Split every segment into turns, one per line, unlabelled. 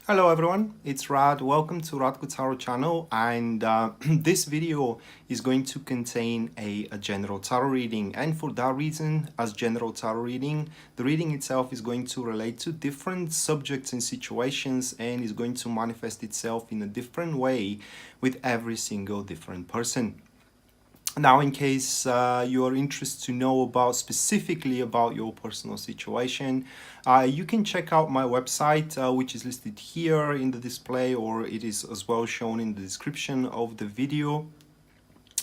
Hello everyone, it's Rad. Welcome to Radko Tarot channel, and this video is going to contain a general tarot reading, and for that reason, as general tarot reading, the reading itself is going to relate to different subjects and situations and is going to manifest itself in a different way with every single different person. Now, in case you are interested to know about specifically about your personal situation, you can check out my website, which is listed here in the display, or it is as well shown in the description of the video.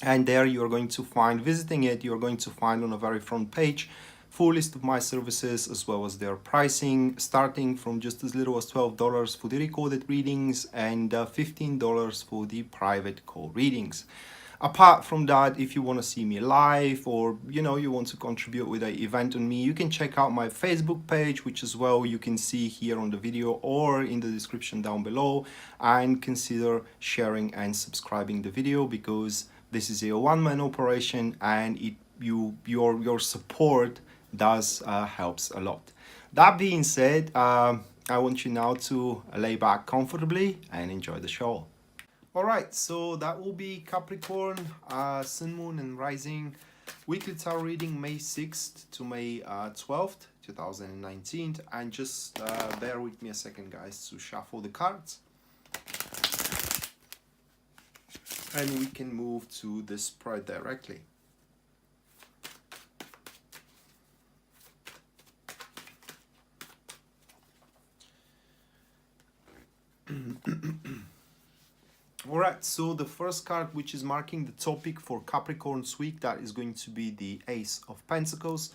And there you are going to find, visiting it, you're going to find on the very front page full list of my services as well as their pricing, starting from just as little as $12 for the recorded readings and $15 for the private call readings. Apart from that, if you want to see me live, or you want to contribute with an event on me, you can check out my Facebook page, which as well you can see here on the video or in the description down below, and consider sharing and subscribing the video, because this is a one-man operation and your support does helps a lot. That being said, I want you now to lay back comfortably and enjoy the show. All right, so that will be Capricorn, Sun, Moon, and Rising weekly tarot reading, May 6th to May 12th, 2019. And just bear with me a second, guys, to shuffle the cards. And we can move to the spread directly. Alright, so the first card, which is marking the topic for Capricorn's week, that is going to be the Ace of Pentacles,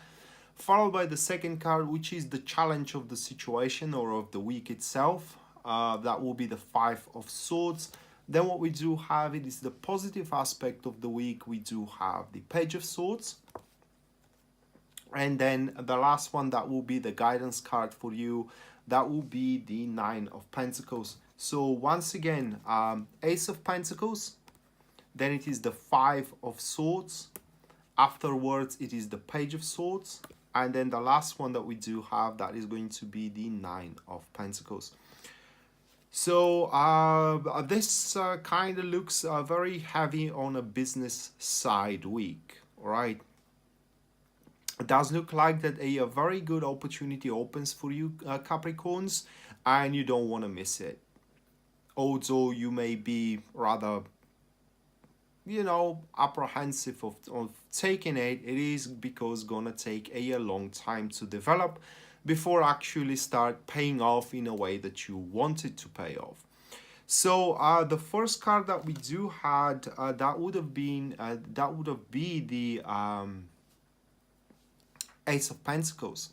followed by the second card, which is the challenge of the situation or of the week itself. That will be the Five of Swords. Then what we do have, it is the positive aspect of the week. We do have the Page of Swords. And then the last one, that will be the guidance card for you. That will be the Nine of Pentacles. So once again, Ace of Pentacles, then it is the Five of Swords. Afterwards, it is the Page of Swords. And then the last one that we do have, that is going to be the Nine of Pentacles. So this kind of looks very heavy on a business side week, all right? It does look like that a very good opportunity opens for you, Capricorns, and you don't want to miss it. Although you may be rather, apprehensive of taking it, it is because it's gonna take a long time to develop before actually start paying off in a way that you want it to pay off. So the first card that we do had, that would have been the Ace of Pentacles.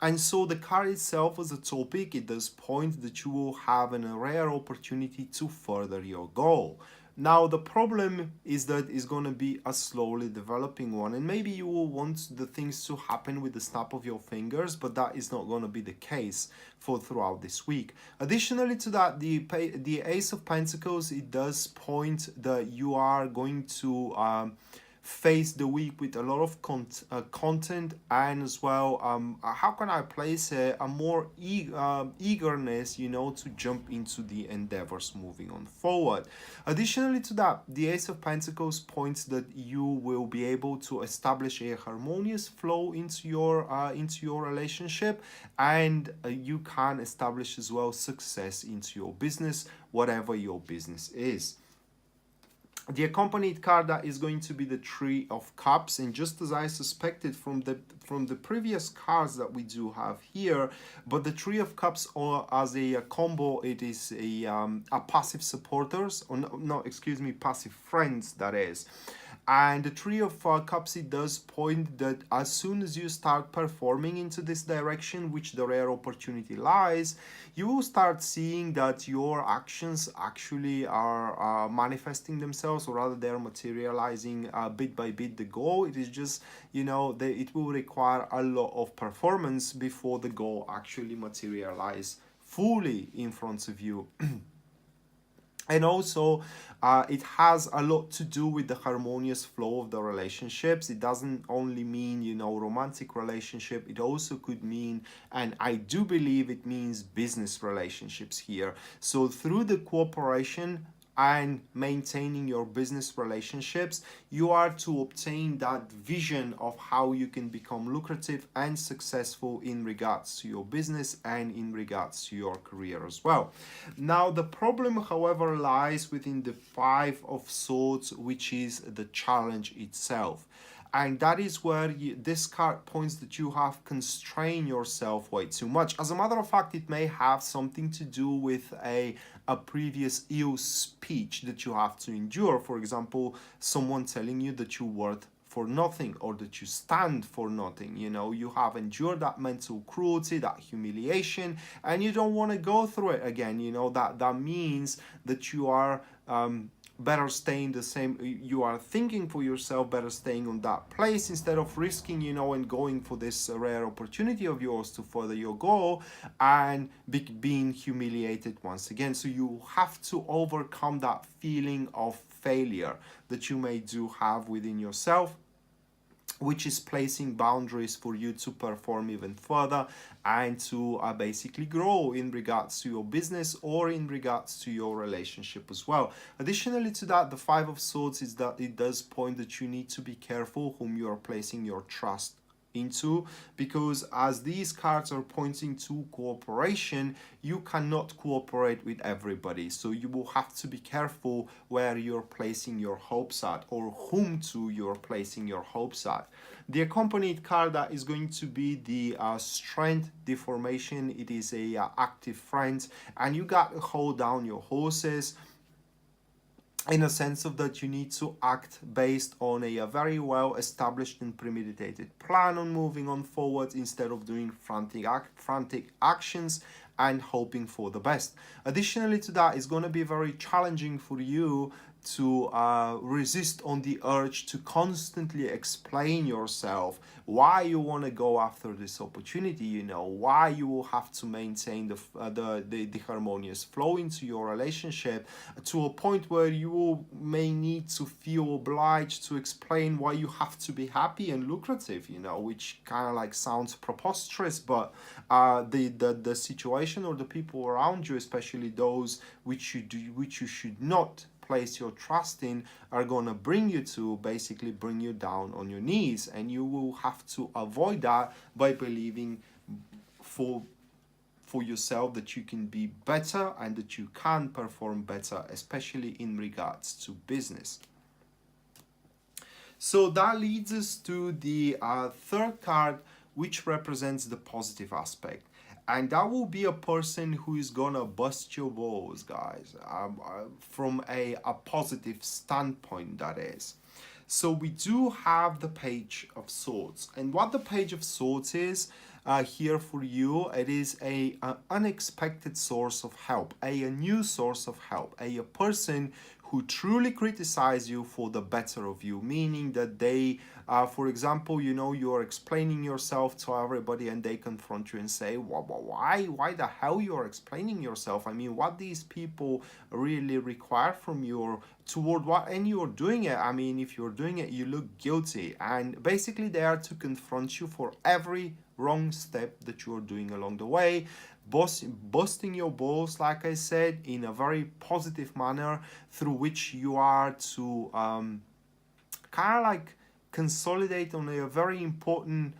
And so the card itself as a topic, it does point that you will have a rare opportunity to further your goal. Now the problem is that it's going to be a slowly developing one, and maybe you will want the things to happen with the snap of your fingers, but that is not going to be the case for throughout this week. Additionally to that, the Ace of Pentacles, it does point that you are going to face the week with a lot of content, and as well how can I place a more eagerness, to jump into the endeavors moving on forward. Additionally to that, the Ace of Pentacles points that you will be able to establish a harmonious flow into your relationship, and you can establish as well success into your business, whatever your business is. The accompanied card, that is going to be the Three of Cups, and just as I suspected from the previous cards that we do have here, but the Three of Cups, or as a combo, it is a passive supporters, or no, excuse me, passive friends, that is. And the Three of Cups, it does point that as soon as you start performing into this direction, which the rare opportunity lies, you will start seeing that your actions actually are manifesting themselves, or rather they're materializing bit by bit the goal. It is just, it will require a lot of performance before the goal actually materialize fully in front of you. And also it has a lot to do with the harmonious flow of the relationships. It doesn't only mean, you know, romantic relationship. It also could mean, and I do believe it means, business relationships here. So through the cooperation and maintaining your business relationships, you are to obtain that vision of how you can become lucrative and successful in regards to your business and in regards to your career as well. Now, the problem, however, lies within the Five of Swords, which is the challenge itself. And that is where this card points that you have constrained yourself way too much. As a matter of fact, it may have something to do with a previous ill speech that you have to endure. For example, someone telling you that you're worth for nothing, or that you stand for nothing. You know, you have endured that mental cruelty, that humiliation, and you don't want to go through it again. You know, that means that you are better staying the same, you are thinking for yourself, better staying on that place instead of risking, you know, and going for this rare opportunity of yours to further your goal and being humiliated once again. So you have to overcome that feeling of failure that you may do have within yourself, which is placing boundaries for you to perform even further and to basically grow in regards to your business or in regards to your relationship as well. Additionally to that, the Five of Swords is that it does point that you need to be careful whom you are placing your trust into, because as these cards are pointing to cooperation, you cannot cooperate with everybody. So you will have to be careful where you're placing your hopes at, or whom to you're placing your hopes at. The accompanied card that is going to be the Strength Deformation. It is a active friend, and you got to hold down your horses, in a sense of that you need to act based on a very well established and premeditated plan on moving on forward, instead of doing frantic actions and hoping for the best. Additionally to that, it's going to be very challenging for you to resist on the urge to constantly explain yourself why you want to go after this opportunity, you know, why you will have to maintain the harmonious flow into your relationship, to a point where you may need to feel obliged to explain why you have to be happy and lucrative, you know, which kind of like sounds preposterous, but the situation or the people around you, especially those which you should not place your trust in, are going to bring you to basically bring you down on your knees, and you will have to avoid that by believing for yourself that you can be better and that you can perform better, especially in regards to business. So that leads us to the third card, which represents the positive aspect. And that will be a person who is gonna bust your balls, guys, from a positive standpoint, that is. So we do have the Page of Swords. And what the Page of Swords is here for you, it is an unexpected source of help, a new source of help, a person who truly criticize you for the better of you, meaning that they, for example, you know, you're explaining yourself to everybody and they confront you and say, why the hell you're explaining yourself? I mean, what these people really require from you, or toward what, and you're doing it. I mean, if you're doing it, you look guilty. And basically they are to confront you for every wrong step that you're doing along the way, busting your balls, like I said, in a very positive manner, through which you are to kind of like consolidate on a very important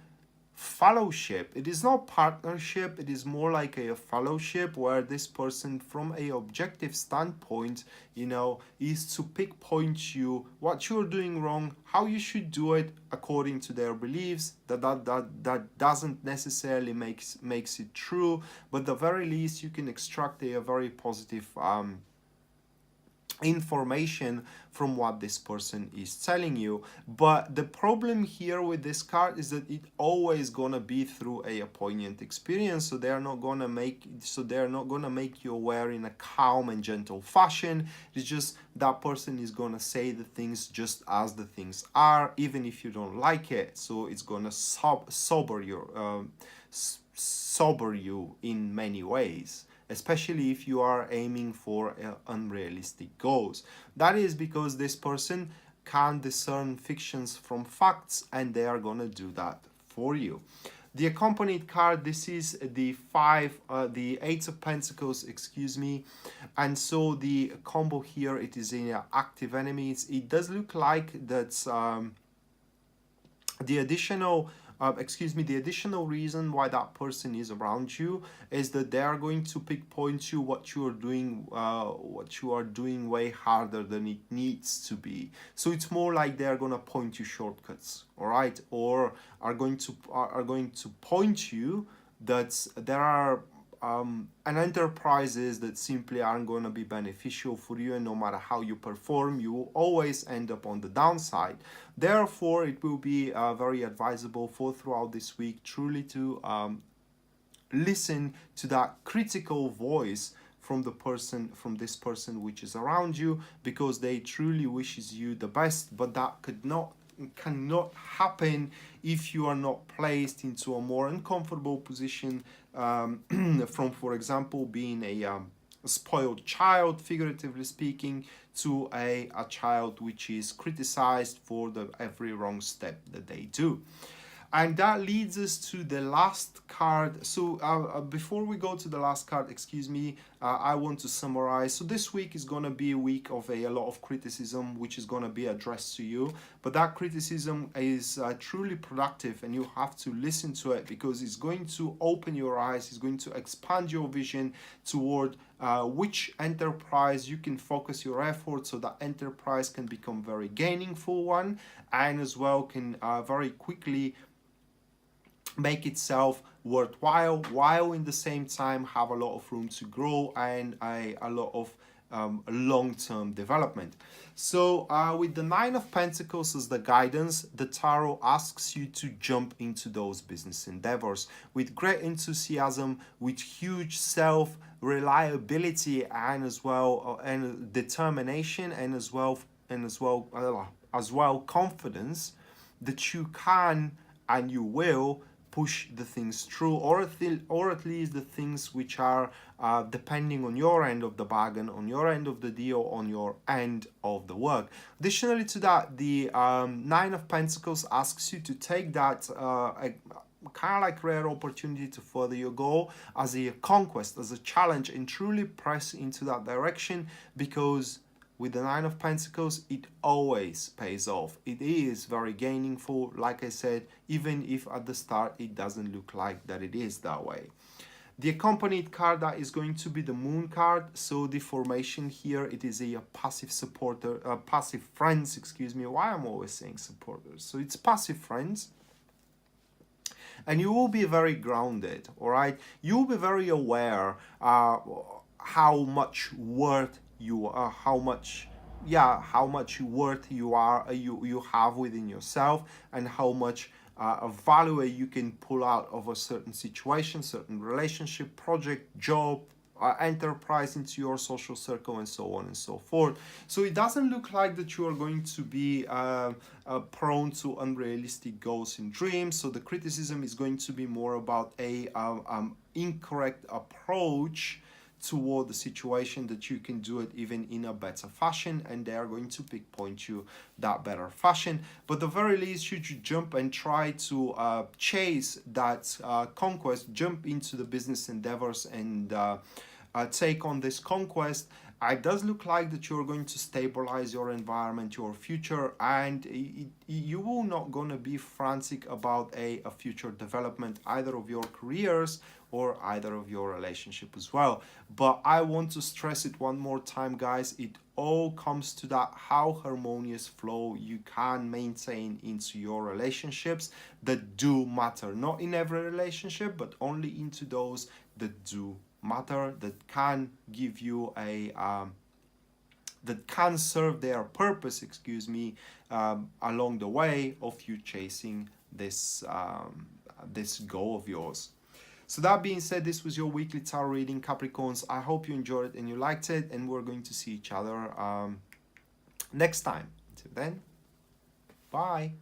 fellowship. It is not partnership, it is more like a fellowship, where this person, from a objective standpoint, you know, is to pinpoint you what you're doing wrong, how you should do it according to their beliefs. That doesn't necessarily makes it true, but at the very least you can extract a very positive information from what this person is telling you. But the problem here with this card is that it always gonna be through a poignant experience. So they're not gonna make you aware in a calm and gentle fashion. It's just that person is gonna say the things just as the things are, even if you don't like it. So it's gonna sober you in many ways. especially if you are aiming for unrealistic goals. That is because this person can discern fictions from facts, and they are gonna do that for you. The accompanied card, this is the Eight of Pentacles, excuse me. And so the combo here, it is in active enemies. It does look like that's the additional the additional reason why that person is around you is that they are going to pinpoint you what you are doing way harder than it needs to be. So it's more like they are going to point you shortcuts, all right, or are going to point you that there are and enterprises that simply aren't going to be beneficial for you, and no matter how you perform, you will always end up on the downside. Therefore, it will be very advisable for throughout this week truly to listen to that critical voice from this person which is around you, because they truly wishes you the best, but that cannot happen if you are not placed into a more uncomfortable position from, for example, being a spoiled child, figuratively speaking, to a child which is criticized for every wrong step that they do. And that leads us to the last card. So before we go to the last card, excuse me, I want to summarize. So this week is going to be a week of a lot of criticism, which is going to be addressed to you. But that criticism is truly productive, and you have to listen to it, because it's going to open your eyes. It's going to expand your vision toward which enterprise you can focus your efforts, so that enterprise can become very gainingful one, and as well can very quickly make itself worthwhile, while in the same time have a lot of room to grow and a lot of long-term development. So with the Nine of Pentacles as the guidance, the Tarot asks you to jump into those business endeavors with great enthusiasm, with huge self-reliability, and as well and determination, and as well confidence that you can and you will push the things through, or at least the things which are depending on your end of the bargain, on your end of the deal, on your end of the work. Additionally to that, the Nine of Pentacles asks you to take that kind of like rare opportunity to further your goal as a conquest, as a challenge, and truly press into that direction, because with the Nine of Pentacles, it always pays off. It is very gainingful, like I said, even if at the start it doesn't look like that it is that way. The accompanied card, that is going to be the Moon card. So the formation here, it is a passive supporter, passive friends, excuse me. Why I'm always saying supporters? So it's passive friends. And you will be very grounded, all right? You will be very aware how much worth you are, how much worth you have within yourself, and how much value you can pull out of a certain situation, certain relationship, project, job, enterprise, into your social circle, and so on and so forth. So it doesn't look like that you are going to be prone to unrealistic goals and dreams. So the criticism is going to be more about a incorrect approach toward the situation, that you can do it even in a better fashion, and they are going to pinpoint you that better fashion. But at the very least, should you jump and try to chase that conquest, jump into the business endeavors and take on this conquest, it does look like that you're going to stabilize your environment, your future, and you will not going to be frantic about a future development, either of your careers or either of your relationship as well. But I want to stress it one more time, guys. It all comes to that how harmonious flow you can maintain into your relationships that do matter. Not in every relationship, but only into those that do matter, that can give you a that can serve their purpose, excuse me, along the way of you chasing this this goal of yours. So that being said, this was your weekly tarot reading, Capricorns. I hope you enjoyed it and you liked it, and we're going to see each other next time. Until then, bye.